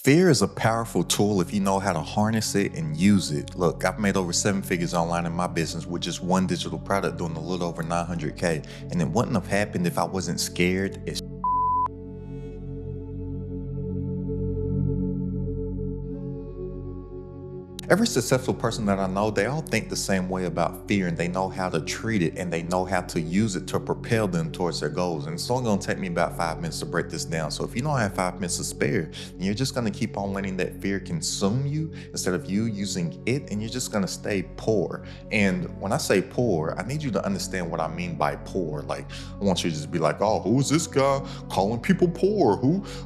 Fear is a powerful tool if you know how to harness it and use it. Look, I've made over 7 figures online in my business with just one digital product doing a little over 900K. And it wouldn't have happened if I wasn't scared as Every successful person that I know, they all think the same way about fear, and they know how to treat it and they know how to use it to propel them towards their goals. And it's only going to take me about 5 minutes to break this down. So if you don't have 5 minutes to spare, then you're just going to keep on letting that fear consume you instead of you using it, and you're just going to stay poor. And when I say poor, I need you to understand what I mean by poor. Like, I want you to just be like, oh, who's this guy calling people poor?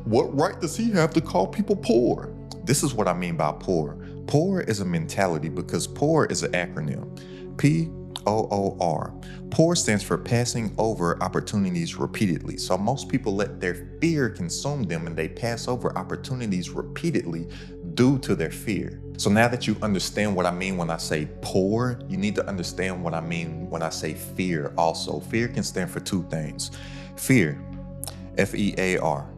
What right does he have to call people poor? This is what I mean by poor. Poor is a mentality because poor is an acronym. P-O-O-R. Poor stands for passing over opportunities repeatedly. So most people let their fear consume them and they pass over opportunities repeatedly due to their fear. So now that you understand what I mean when I say poor, you need to understand what I mean when I say fear also. Fear can stand for two things. Fear, F-E-A-R.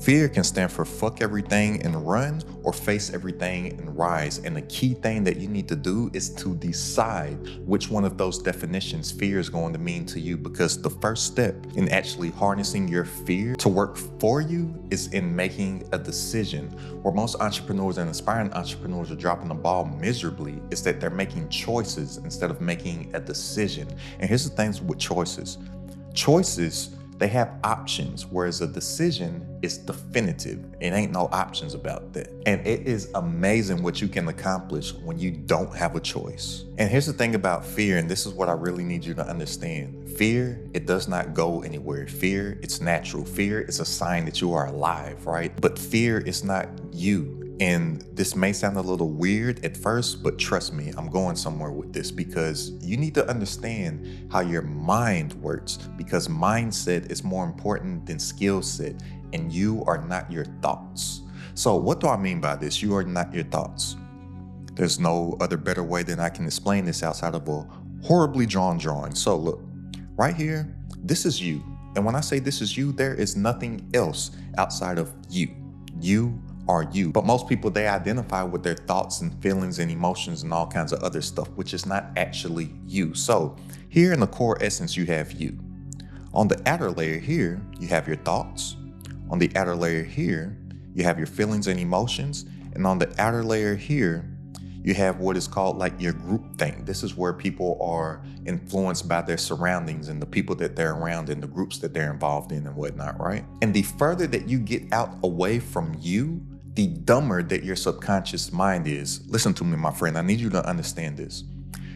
Fear can stand for fuck everything and run, or face everything and rise. And the key thing that you need to do is to decide which one of those definitions fear is going to mean to you, because the first step in actually harnessing your fear to work for you is in making a decision. Where most entrepreneurs and aspiring entrepreneurs are dropping the ball miserably is that they're making choices instead of making a decision. And here's the things with choices. Choices, they have options, whereas a decision is definitive. It ain't no options about that. And it is amazing what you can accomplish when you don't have a choice. And here's the thing about fear, and this is what I really need you to understand. Fear, it does not go anywhere. Fear, it's natural. Fear is a sign that you are alive, right? But fear is not you. And this may sound a little weird at first, but trust me, I'm going somewhere with this, because you need to understand how your mind works, because mindset is more important than skill set, and you are not your thoughts. So what do I mean by this? You are not your thoughts. There's no other better way than I can explain this outside of a horribly drawn drawing. So look, right here, this is you. And when I say this is you, there is nothing else outside of you. You are you. But most people, they identify with their thoughts and feelings and emotions and all kinds of other stuff, which is not actually you. So here in the core essence, you have you. On the outer layer here, you have your thoughts. On the outer layer here, you have your feelings and emotions. And on the outer layer here, you have what is called like your group thing. This is where people are influenced by their surroundings and the people that they're around and the groups that they're involved in and whatnot, right? And the further that you get out away from you, the dumber that your subconscious mind is. Listen to me, my friend, I need you to understand this.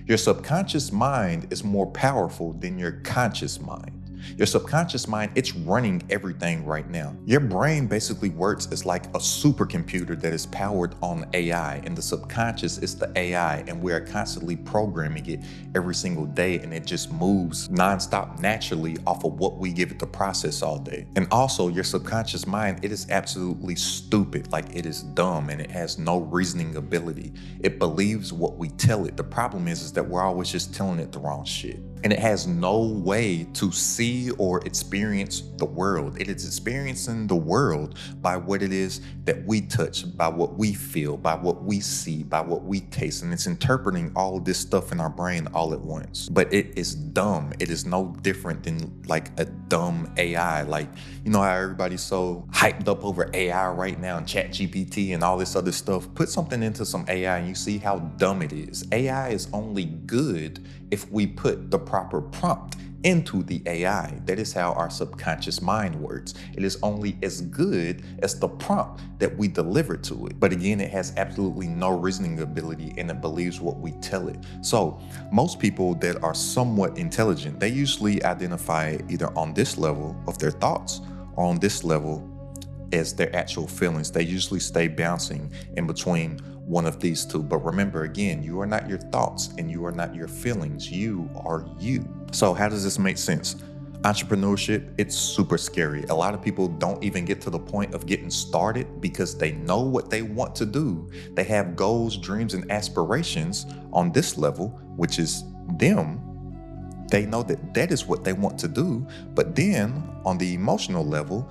Your subconscious mind is more powerful than your conscious mind. Your subconscious mind, it's running everything right now. Your brain basically works as like a supercomputer that is powered on AI, and the subconscious is the AI, and we are constantly programming it every single day, and it just moves nonstop naturally off of what we give it to process all day. And also your subconscious mind, it is absolutely stupid, like it is dumb, and it has no reasoning ability. It believes what we tell it. The problem is that we're always just telling it the wrong shit. And it has no way to see or experience the world. It is experiencing the world by what it is that we touch, by what we feel, by what we see, by what we taste. And it's interpreting all of this stuff in our brain all at once. But it is dumb. It is no different than like a dumb AI. Like, you know how everybody's so hyped up over AI right now and ChatGPT and all this other stuff? Put something into some AI and you see how dumb it is. AI is only good if we put the proper prompt into the AI. That is how our subconscious mind works. It is only as good as the prompt that we deliver to it. But again, it has absolutely no reasoning ability, and it believes what we tell it. So most people that are somewhat intelligent, they usually identify either on this level of their thoughts or on this level as their actual feelings. They usually stay bouncing in between one of these two. But remember, again, you are not your thoughts and you are not your feelings. You are you. So how does this make sense? Entrepreneurship, it's super scary. A lot of people don't even get to the point of getting started because they know what they want to do. They have goals, dreams, and aspirations on this level, which is them. They know that that is what they want to do. But then on the emotional level,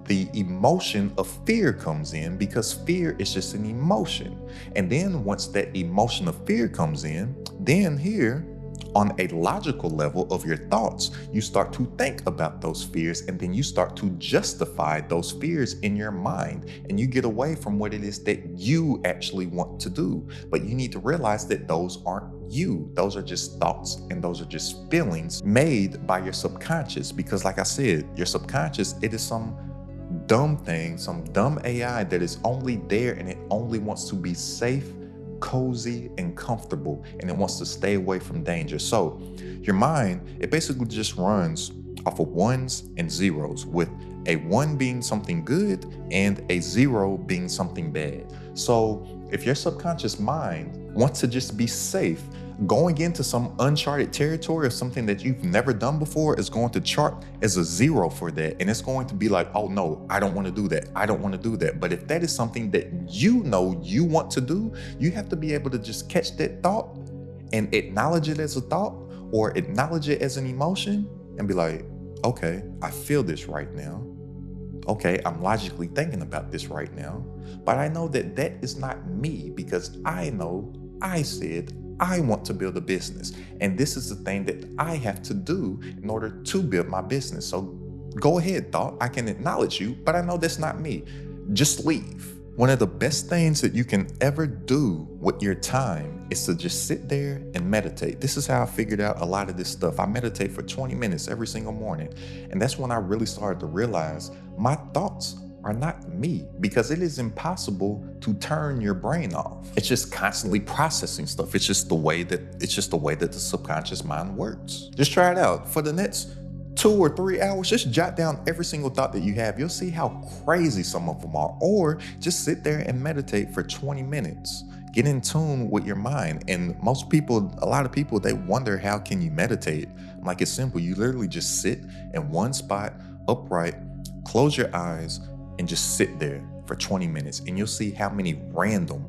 the emotion of fear comes in, because fear is just an emotion. And then once that emotion of fear comes in, then here on a logical level of your thoughts, you start to think about those fears, and then you start to justify those fears in your mind, and you get away from what it is that you actually want to do. But you need to realize that those aren't you. Those are just thoughts, and those are just feelings made by your subconscious. Because like I said, your subconscious, it is some dumb thing, some dumb AI that is only there, and it only wants to be safe, cozy, and comfortable, and it wants to stay away from danger. So your mind, it basically just runs off of ones and zeros, with a 1 being something good and a 0 being something bad. So if your subconscious mind wants to just be safe, going into some uncharted territory or something that you've never done before is going to chart as a 0 for that. And it's going to be like, oh no, I don't want to do that. I don't want to do that. But if that is something that you know you want to do, you have to be able to just catch that thought and acknowledge it as a thought, or acknowledge it as an emotion, and be like, okay, I feel this right now. Okay, I'm logically thinking about this right now, but I know that that is not me, because I know I said I want to build a business, and this is the thing that I have to do in order to build my business. So go ahead, thought, I can acknowledge you, but I know that's not me. Just leave. One of the best things that you can ever do with your time is to just sit there and meditate. This is how I figured out a lot of this stuff. I meditate for 20 minutes every single morning, and that's when I really started to realize my thoughts are not me, because it is impossible to turn your brain off. It's just constantly processing stuff. It's just the way that the subconscious mind works. Just try it out for the next 2 or 3 hours. Just jot down every single thought that you have. You'll see how crazy some of them are. Or just sit there and meditate for 20 minutes. Get in tune with your mind. And a lot of people, they wonder, how can you meditate? I'm like, it's simple. You literally just sit in one spot, upright, close your eyes, and just sit there for 20 minutes, and you'll see how many random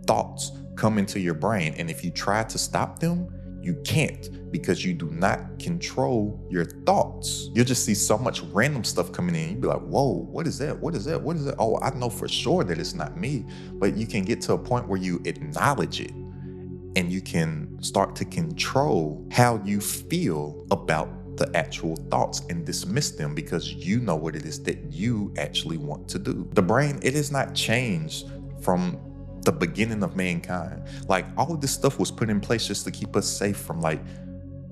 thoughts come into your brain. And if you try to stop them, you can't, because you do not control your thoughts. You'll just see so much random stuff coming in. You'll be like, whoa, what is that? What is that? What is that? Oh, I know for sure that it's not me. But you can get to a point where you acknowledge it, and you can start to control how you feel about the actual thoughts and dismiss them, because you know what it is that you actually want to do. The brain, it is not changed from the beginning of mankind. Like, all of this stuff was put in place just to keep us safe from like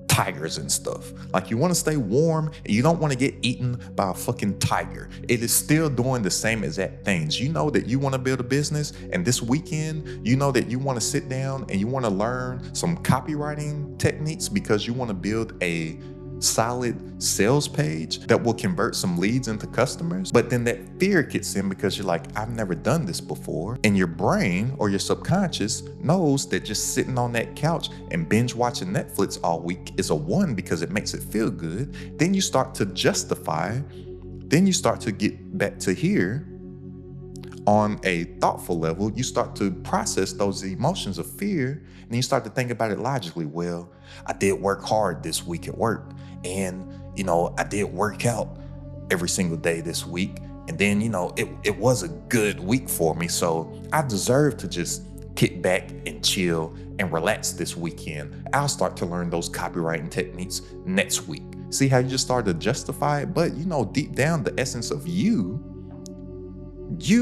tigers and stuff. Like, you want to stay warm and you don't want to get eaten by a fucking tiger. It is still doing the same exact things. You know that you want to build a business, and this weekend, you know that you want to sit down and you want to learn some copywriting techniques, because you want to build a solid sales page that will convert some leads into customers. But then that fear kicks in, because you're like, I've never done this before. And your brain, or your subconscious, knows that just sitting on that couch and binge watching Netflix all week is a 1, because it makes it feel good. Then you start to justify, then you start to get back to here on a thoughtful level. You start to process those emotions of fear, and you start to think about it logically. Well, I did work hard this week at work, and I did work out every single day this week, and then it was a good week for me, so I deserve to just kick back and chill and relax this weekend. I'll start to learn those copywriting techniques next week. See how you just started to justify it? But deep down, the essence of you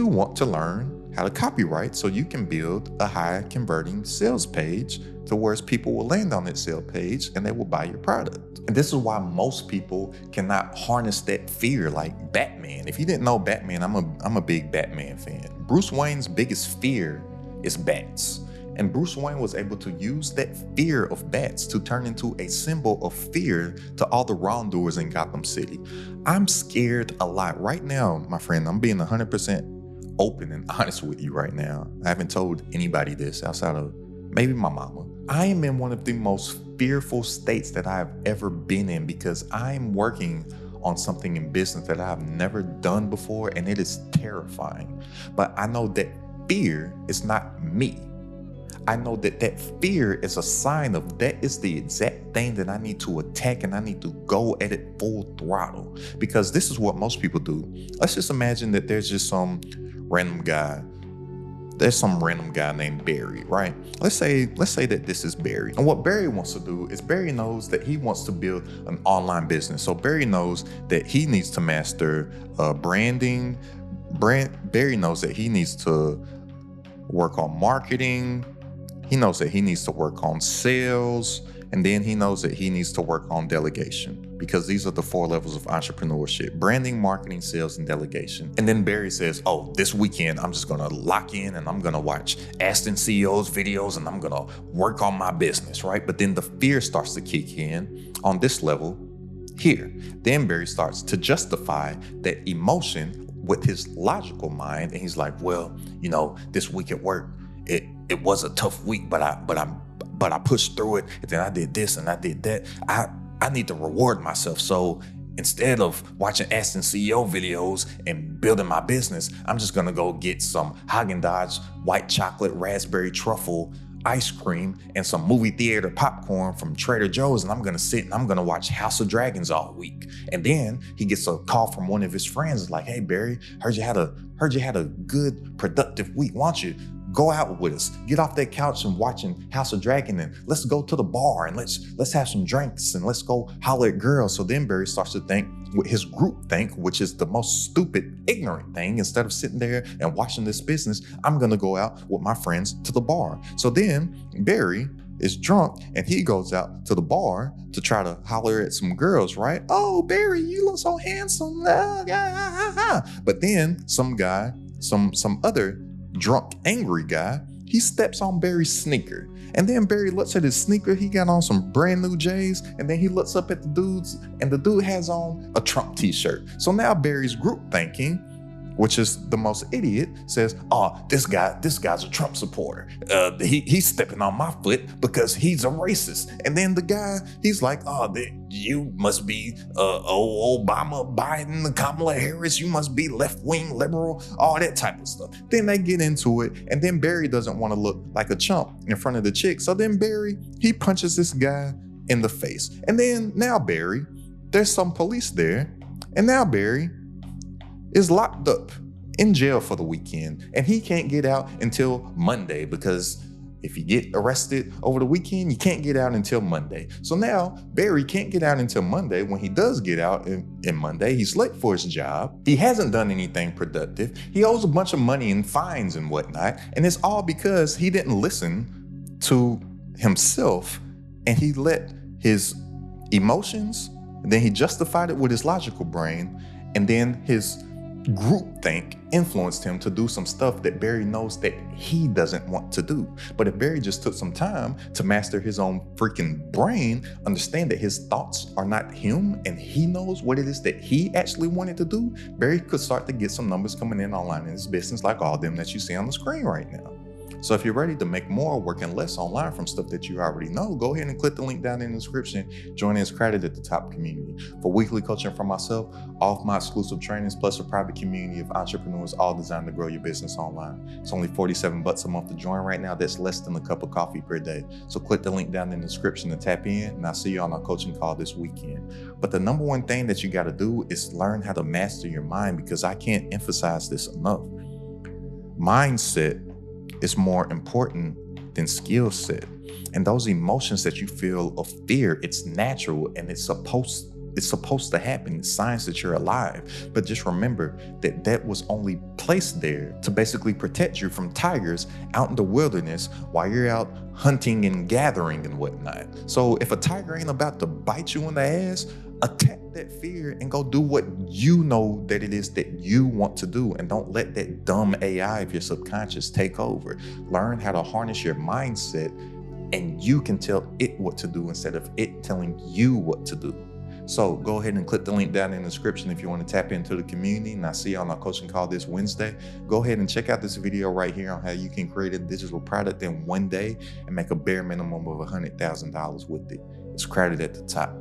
want to learn how to copyright, so you can build a high converting sales page to where people will land on that sales page and they will buy your product. And this is why most people cannot harness that fear like Batman. If you didn't know Batman, I'm a big Batman fan. Bruce Wayne's biggest fear is bats. And Bruce Wayne was able to use that fear of bats to turn into a symbol of fear to all the wrongdoers in Gotham City. I'm scared a lot. Right now, my friend, I'm being 100% open and honest with you right now. I haven't told anybody this outside of maybe my mama. I am in one of the most fearful states that I've ever been in, because I'm working on something in business that I've never done before, and it is terrifying. But I know that fear is not me. I know that that fear is a sign of that is the exact thing that I need to attack, and I need to go at it full throttle, because this is what most people do. Let's just imagine that there's just some random guy. There's some random guy named Barry, right? Let's say that this is Barry. And what Barry wants to do is Barry knows that he wants to build an online business. So Barry knows that he needs to master branding. Barry knows that he needs to work on marketing. He knows that he needs to work on sales. And then he knows that he needs to work on delegation, because these are the 4 levels of entrepreneurship: branding, marketing, sales, and delegation. And then Barry says, oh, this weekend, I'm just going to lock in and I'm going to watch Aston CEO's videos and I'm going to work on my business, right? But then the fear starts to kick in on this level here. Then Barry starts to justify that emotion with his logical mind. And he's like, well, this week at work, it was a tough week, but I pushed through it, and then I did this and I did that. I need to reward myself. So instead of watching Aston CEO videos and building my business, I'm just gonna go get some Haagen-Dazs white chocolate raspberry truffle ice cream and some movie theater popcorn from Trader Joe's, and I'm gonna sit and I'm gonna watch House of Dragons all week. And then he gets a call from one of his friends, like, hey Barry, heard you had a good productive week. Why don't you go out with us, get off that couch and watching House of Dragon, and let's go to the bar and let's have some drinks and let's go holler at girls. So then Barry starts to think with his group think, which is the most stupid, ignorant thing. Instead of sitting there and watching this business, I'm gonna go out with my friends to the bar. So then Barry is drunk and he goes out to the bar to try to holler at some girls, right? Oh, Barry, you look so handsome. But then some other drunk, angry guy, he steps on Barry's sneaker. And then Barry looks at his sneaker, he got on some brand new J's, and then he looks up at the dudes, and the dude has on a Trump t-shirt. So now Barry's group thinking, which is the most idiot, says, oh, this guy's a Trump supporter. He's stepping on my foot because he's a racist. And then the guy, he's like, oh, you must be Obama, Biden, Kamala Harris. You must be left-wing liberal, all that type of stuff. Then they get into it, and then Barry doesn't want to look like a chump in front of the chick. So then Barry, he punches this guy in the face. And then now Barry, there's some police there, and now Barry is locked up in jail for the weekend, and he can't get out until Monday, because if you get arrested over the weekend, you can't get out until Monday. So now Barry can't get out until Monday. When he does get out in Monday, he's late for his job. He hasn't done anything productive. He owes a bunch of money in fines and whatnot, and it's all because he didn't listen to himself, and he let his emotions, and then he justified it with his logical brain, and then his groupthink influenced him to do some stuff that Barry knows that he doesn't want to do. But if Barry just took some time to master his own freaking brain, understand that his thoughts are not him, and he knows what it is that he actually wanted to do, Barry could start to get some numbers coming in online in his business, like all of them that you see on the screen right now. So if you're ready to make more working less online from stuff that you already know, go ahead and click the link down in the description. Join As Crowded at the top community for weekly coaching from myself, all of my exclusive trainings, plus a private community of entrepreneurs, all designed to grow your business online. It's only $47 a month to join right now. That's less than a cup of coffee per day. So click the link down in the description to tap in, and I'll see you on our coaching call this weekend. But the number one thing that you got to do is learn how to master your mind, because I can't emphasize this enough. Mindset is more important than skill set. And those emotions that you feel of fear, it's natural and it's supposed to happen. It's signs that you're alive. But just remember that that was only placed there to basically protect you from tigers out in the wilderness while you're out hunting and gathering and whatnot. So if a tiger ain't about to bite you in the ass, attack that fear and go do what you know that it is that you want to do, and don't let that dumb AI of your subconscious take over. Learn how to harness your mindset, and you can tell it what to do instead of it telling you what to do. So go ahead and click the link down in the description if you want to tap into the community, and I'll see you on our coaching call this Wednesday. Go ahead and check out this video right here on how you can create a digital product in one day and make a bare minimum of $100,000 with it. It's Crowded at the top.